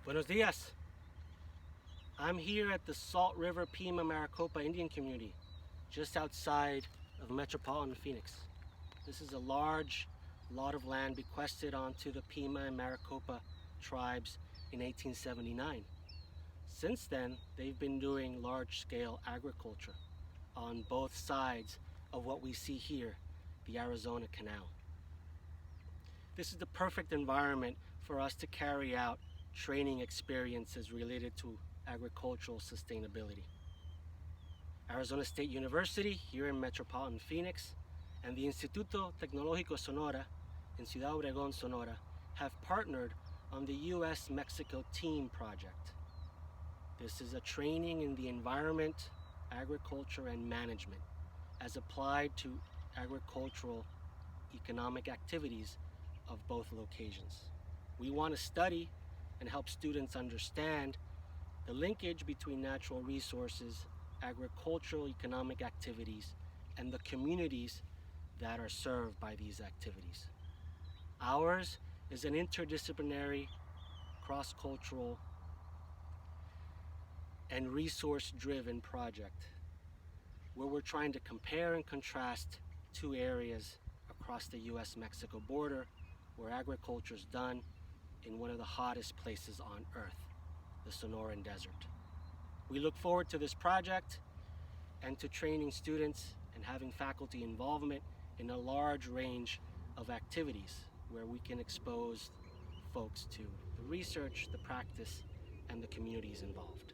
Buenos dias. I'm here at the Salt River Pima Maricopa Indian Community, just outside of metropolitan Phoenix. This is a large lot of land bequested onto the Pima and Maricopa tribes in 1879. Since then, they've been doing large-scale agriculture on both sides of what we see here, the Arizona Canal. This is the perfect environment for us to carry out training experiences related to agricultural sustainability. Arizona State University here in metropolitan Phoenix and the Instituto Tecnológico Sonora in Ciudad Obregón, Sonora have partnered on the U.S.-Mexico Team Project. This is a training in the environment, agriculture, and management as applied to agricultural economic activities of both locations. We want to study and help students understand the linkage between natural resources, agricultural economic activities, and the communities that are served by these activities. Ours is an interdisciplinary, cross-cultural, and resource-driven project where we're trying to compare and contrast two areas across the US-Mexico border where agriculture is done in one of the hottest places on Earth, the Sonoran Desert. We look forward to this project and to training students and having faculty involvement in a large range of activities where we can expose folks to the research, the practice, and the communities involved.